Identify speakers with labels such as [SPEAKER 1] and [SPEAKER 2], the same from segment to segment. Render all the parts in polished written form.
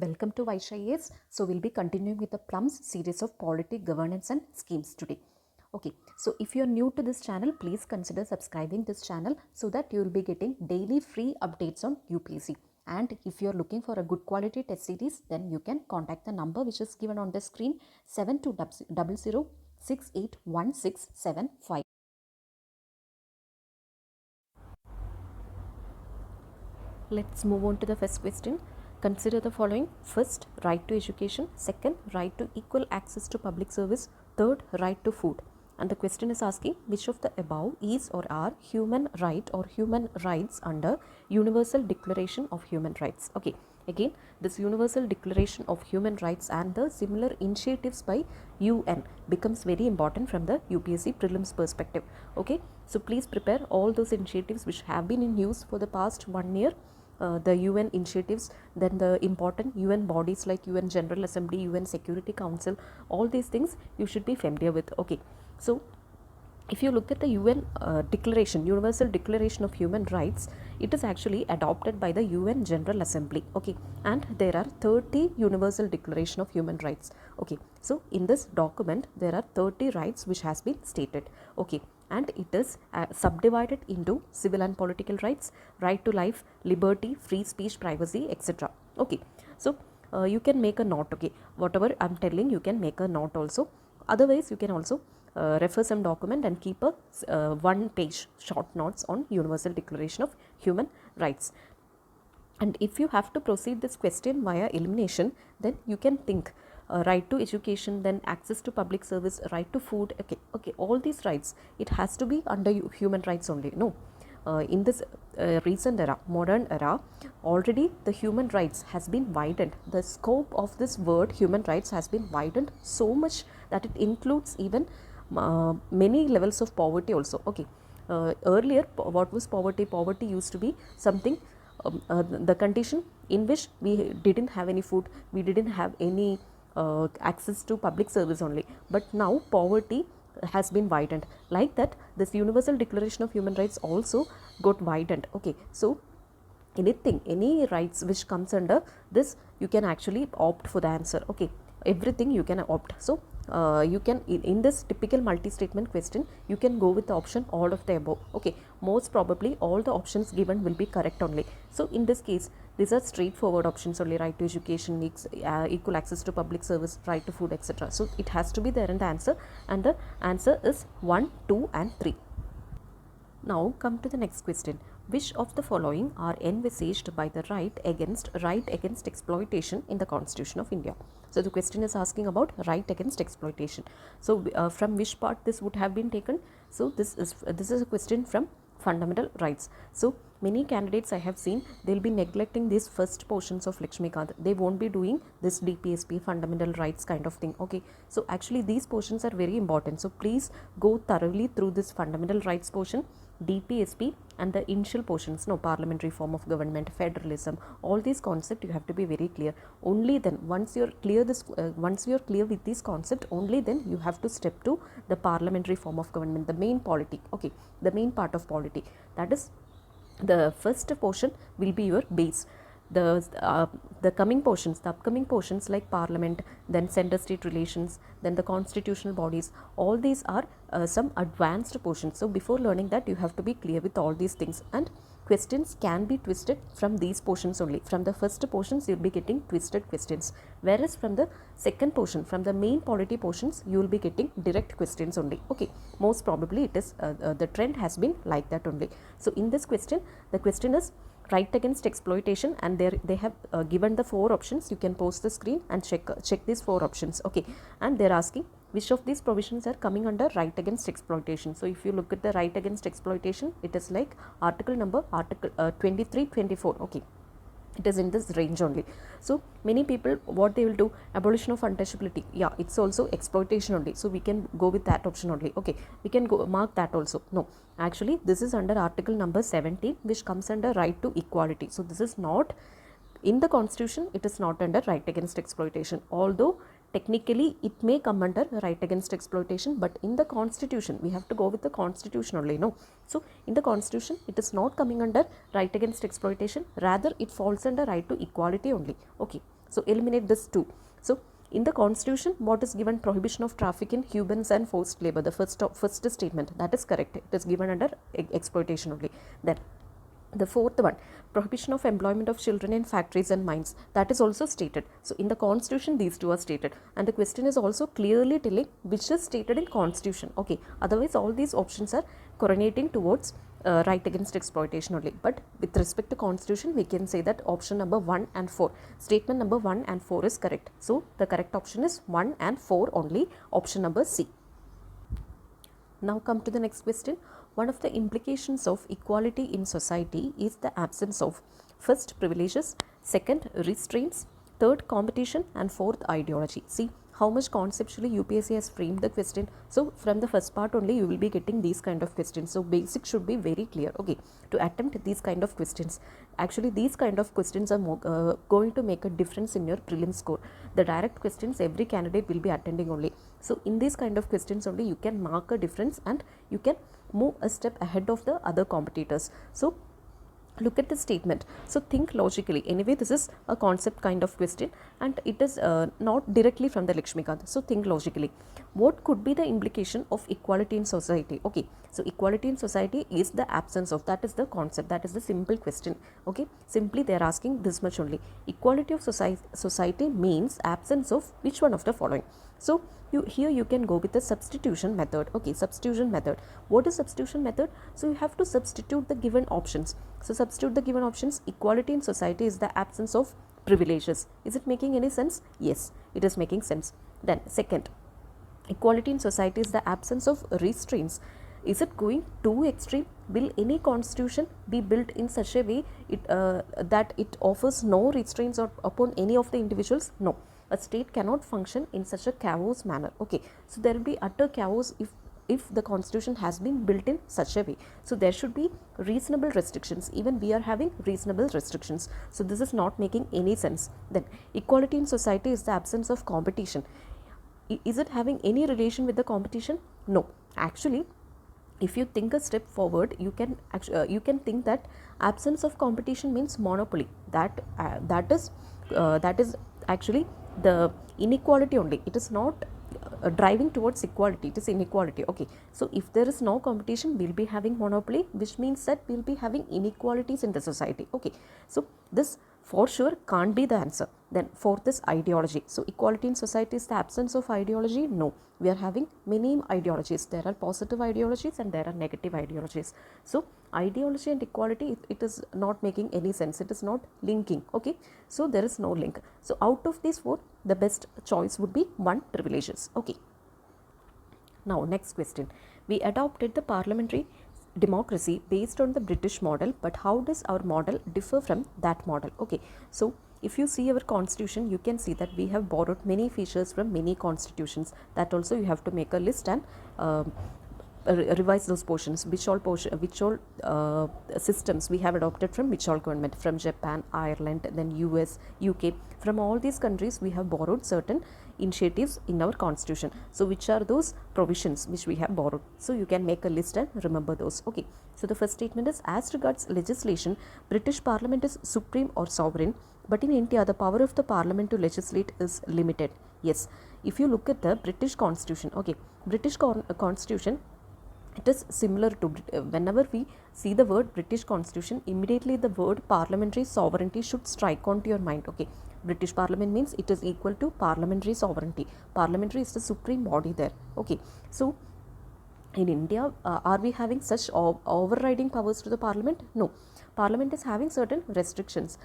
[SPEAKER 1] Welcome to Vysh IAS. So we'll be continuing with the Plums series of polity, governance and schemes today. Okay, so if you're new to this channel, please consider subscribing this channel so that you will be getting daily free updates on UPSC. And if you're looking for a good quality test series, then you can contact the number which is given on the screen 7200681675. Let's move on to the first question. Consider the following. First, right to education. Second, right to equal access to public service. Third, right to food. And the question is asking which of the above is or are human right or human rights under Universal Declaration of Human Rights. Okay, again, this Universal Declaration of Human Rights and the similar initiatives by UN becomes very important from the UPSC Prelims perspective. Okay, so please prepare all those initiatives which have been in use for the past 1 year. The UN initiatives, then the important UN bodies like UN General Assembly, UN Security Council, all these things you should be familiar with. Okay, so if you look at the UN declaration, Universal Declaration of Human Rights, it is actually adopted by the UN General Assembly. Okay, and there are 30 Universal Declaration of Human Rights. Okay, so in this document there are 30 rights which has been stated. Okay, and it is subdivided into civil and political rights, right to life, liberty, free speech, privacy, etc. Okay, so you can make a note. Okay, whatever I'm telling you can make a note also. Otherwise you can also refer some document and keep a one page short notes on Universal Declaration of Human Rights. And if you have to proceed this question via elimination, then you can think right to education, then access to public service, right to food. Okay, all these rights, it has to be under human rights only. No, in this recent era, modern era, already the human rights has been widened. The scope of this word human rights has been widened so much that it includes even many levels of poverty also. Okay, earlier what was poverty? Poverty used to be something, the condition in which we didn't have any food, we didn't have any access to public service only. But now poverty has been widened. Like that, this Universal Declaration of Human Rights also got widened. Okay, so anything, any rights which comes under this, you can actually opt for the answer. Okay, everything you can opt. So you can, in this typical multi-statement question, you can go with the option all of the above. Okay, most probably all the options given will be correct only. So in this case, these are straightforward options only: right to education, equal access to public service, right to food, etc. So it has to be there in the answer, and the answer is 1, 2 and 3. Now come to the next question. Which of the following are envisaged by the right against exploitation in the Constitution of India? So the question is asking about right against exploitation. So from which part this would have been taken? So this is a question from fundamental rights. So many candidates I have seen, they'll be neglecting these first portions of Lakshmikant. They won't be doing this DPSP, fundamental rights kind of thing. Okay, so actually these portions are very important. So please go thoroughly through this fundamental rights portion, DPSP and the initial portions, no, parliamentary form of government, federalism, all these concepts you have to be very clear. Only then, once you're clear with this concept, only then you have to step to the parliamentary form of government, the main polity. Okay, the main part of polity, that is the first portion will be your base. The coming portions, the upcoming portions like parliament, then center-state relations, then the constitutional bodies, all these are some advanced portions. So before learning that, you have to be clear with all these things, and questions can be twisted from these portions only. From the first portions you will be getting twisted questions, whereas from the second portion, from the main polity portions, you will be getting direct questions only. Okay, most probably it is the trend has been like that only. So in this question, the question is right against exploitation, and they have given the 4 options. You can post the screen and check these 4 options. Okay, and they're asking which of these provisions are coming under right against exploitation. So if you look at the right against exploitation, it is like article 23, 24. Okay, it is in this range only. So many people, what they will do, abolition of untouchability, yeah, it's also exploitation only, so we can go with that option only. Okay, we can go mark that also. No, actually this is under article number 17, which comes under right to equality. So this is not in the Constitution, it is not under right against exploitation, although technically it may come under right against exploitation, but in the Constitution we have to go with the Constitution only. No, so in the Constitution it is not coming under right against exploitation, rather it falls under right to equality only. Okay, So eliminate this 2. So in the constitution, what is given? Prohibition of traffic in humans and forced labor. The first statement, that is correct. It is given under exploitation only. Then the fourth one, prohibition of employment of children in factories and mines, that is also stated. So in the constitution, these two are stated, and the question is also clearly telling which is stated in constitution. Okay, otherwise all these options are correlating towards right against exploitation only. But with respect to constitution, we can say that option number 1 and 4, statement number 1 and 4 is correct. So the correct option is 1 and 4 only, option number C. Now come to the next question. One of the implications of equality in society is the absence of first, privileges, second, restraints, third, competition, and fourth, ideology. See how much conceptually UPSC has framed the question. So from the first part only you will be getting these kind of questions. So basic should be very clear, okay, to attempt these kind of questions. Actually these kind of questions are going to make a difference in your prelim score. The direct questions every candidate will be attending only. So in these kind of questions only you can mark a difference and you can move a step ahead of the other competitors. So look at the statement. So think logically. Anyway, this is a concept kind of question and it is not directly from the Lakshmikant. So think logically. What could be the implication of equality in society? Okay, so equality in society is the absence of, that is the concept, that is the simple question. Okay, simply they are asking this much only. Equality of society means absence of which one of the following? So here you can go with the substitution method. Okay, substitution method. What is substitution method? So you have to substitute the given options. So substitute the given options. Equality in society is the absence of privileges. Is it making any sense? Yes, it is making sense. Then second, equality in society is the absence of restraints. Is it going too extreme? Will any constitution be built in such a way that it offers no restraints upon any of the individuals? No. A state cannot function in such a chaos manner. Okay, so there will be utter chaos if the constitution has been built in such a way. So there should be reasonable restrictions. Even we are having reasonable restrictions. So this is not making any sense. Then equality in society is the absence of competition. Is it having any relation with the competition? No. Actually, if you think a step forward, you can think that absence of competition means monopoly. That is actually the inequality only. It is not driving towards equality, it is inequality. Okay, so if there is no competition, we'll be having monopoly, which means that we'll be having inequalities in the society. Okay, so this for sure can't be the answer. Then fourth is ideology. So equality in society is the absence of ideology? No, we are having many ideologies. There are positive ideologies and there are negative ideologies. So ideology and equality, it is not making any sense. It is not linking. Okay, so there is no link. So out of these four, the best choice would be 1, privileges. Okay. Now next question. We adopted the parliamentary democracy based on the British model, but how does our model differ from that model? Okay, so if you see our constitution, you can see that we have borrowed many features from many constitutions. That also you have to make a list and revise those portions, which all systems we have adopted from which all government, from Japan, Ireland, then US, UK. From all these countries we have borrowed certain initiatives in our constitution. So which are those provisions which we have borrowed? So you can make a list and remember those. Okay, so the first statement is, as regards legislation, British Parliament is supreme or sovereign, but in India the power of the Parliament to legislate is limited. Yes, if you look at the British Constitution, okay, British Constitution, it is similar to, whenever we see the word British Constitution, immediately the word parliamentary sovereignty should strike onto your mind. Okay, British Parliament means it is equal to parliamentary sovereignty. Parliamentary is the supreme body there. Okay, so in India, are we having such overriding powers to the Parliament? No. Parliament is having certain restrictions.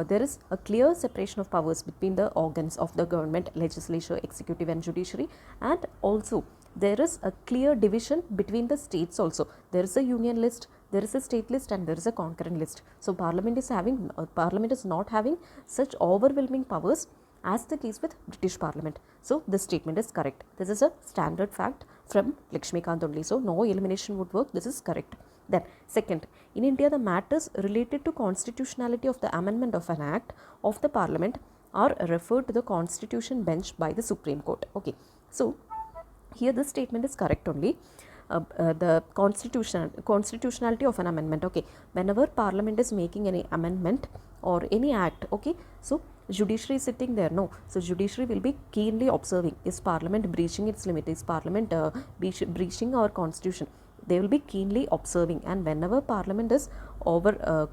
[SPEAKER 1] There is a clear separation of powers between the organs of the government, legislature, executive and judiciary, and also there is a clear division between the states also. There is a union list, there is a state list, and there is a concurrent list. So Parliament is not having such overwhelming powers as the case with British Parliament. So this statement is correct. This is a standard fact from Lakshmikant only. So no elimination would work. This is correct. Then second, in India the matters related to constitutionality of the amendment of an act of the Parliament are referred to the Constitution bench by the Supreme Court. Okay, so here this statement is correct only. The constitutionality of an amendment. Okay, whenever Parliament is making any amendment or any act, okay, so judiciary is sitting there? No. So judiciary will be keenly observing, is parliament breaching its limit, is parliament breaching our constitution. They will be keenly observing, and whenever parliament is over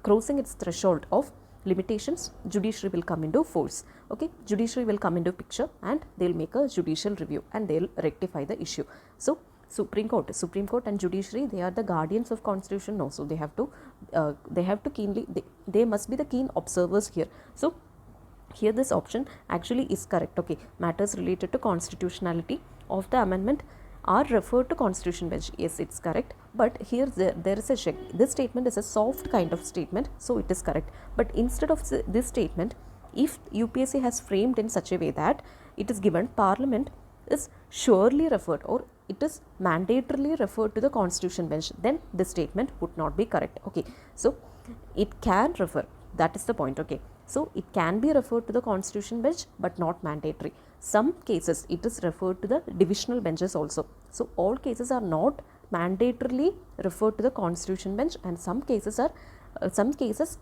[SPEAKER 1] crossing its threshold of limitations, judiciary will come into force. Okay, judiciary will come into picture, and they will make a judicial review, and they will rectify the issue. So Supreme Court and judiciary, they are the guardians of constitution. No, so they have to keenly, they must be the keen observers here. So here this option actually is correct. Okay, matters related to constitutionality of the amendment are referred to constitution bench. Yes, it's correct, but here there is a check. This statement is a soft kind of statement, so it is correct. But instead of this statement, if UPSC has framed in such a way that it is given parliament is surely referred, or it is mandatorily referred to the constitution bench, then this statement would not be correct. Okay, so it can refer, that is the point. Okay, so it can be referred to the constitution bench, but not mandatory. Some cases it is referred to the divisional benches also. So all cases are not mandatorily referred to the constitution bench, and some cases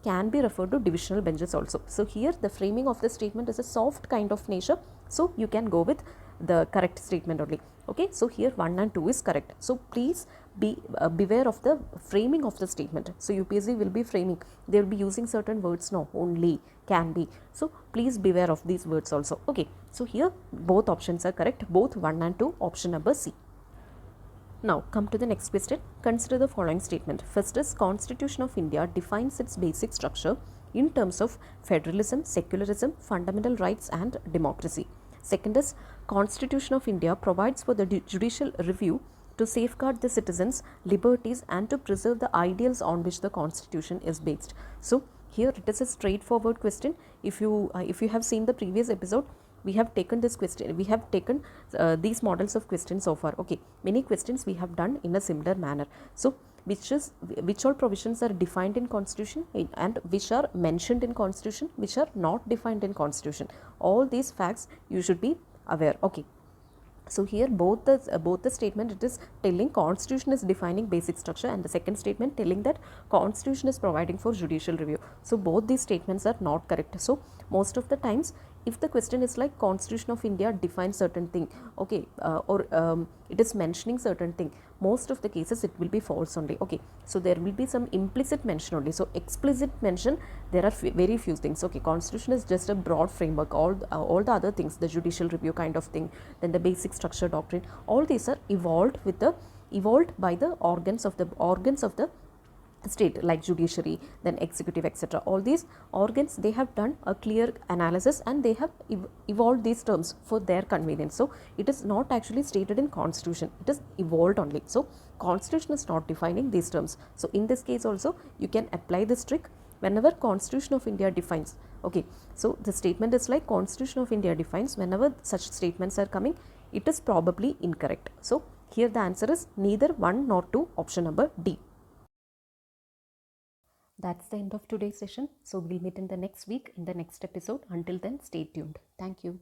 [SPEAKER 1] can be referred to divisional benches also. So here the framing of the statement is a soft kind of nature, so you can go with the correct statement only. Okay, so here 1 and 2 is correct. So please be beware of the framing of the statement. So UPSC will be framing, they will be using certain words. No, only, can be. So please beware of these words also. Okay, so here both options are correct, both 1 and 2, option number C. Now come to the next question. Consider the following statement. First is, Constitution of India defines its basic structure in terms of federalism, secularism, fundamental rights and democracy. Second is, Constitution of India provides for the judicial review to safeguard the citizens' liberties and to preserve the ideals on which the Constitution is based. So here it is a straightforward question. If you have seen the previous episode, we have taken this question, we have taken these models of questions so far. Okay, many questions we have done in a similar manner. So which all provisions are defined in constitution and which are mentioned in constitution, which are not defined in constitution, all these facts you should be aware. Okay, so here both the statement, it is telling constitution is defining basic structure, and the second statement telling that constitution is providing for judicial review. So both these statements are not correct. So most of the times, if the question is like Constitution of India defines certain thing, okay, or it is mentioning certain thing, most of the cases it will be false only. Okay, so there will be some implicit mention only. So explicit mention, there are very few things. Okay, constitution is just a broad framework. All the other things, the judicial review kind of thing, then the basic structure doctrine, all these are evolved by the organs of the state, like judiciary, then executive, etc. All these organs, they have done a clear analysis and they have evolved these terms for their convenience. So it is not actually stated in constitution, it is evolved only. So constitution is not defining these terms. So in this case also you can apply this trick whenever Constitution of India defines. Okay, so the statement is like Constitution of India defines, whenever such statements are coming, it is probably incorrect. So here the answer is neither 1 nor 2, option number D. That's the end of today's session. So we'll meet in the next week in the next episode. Until then, stay tuned. Thank you.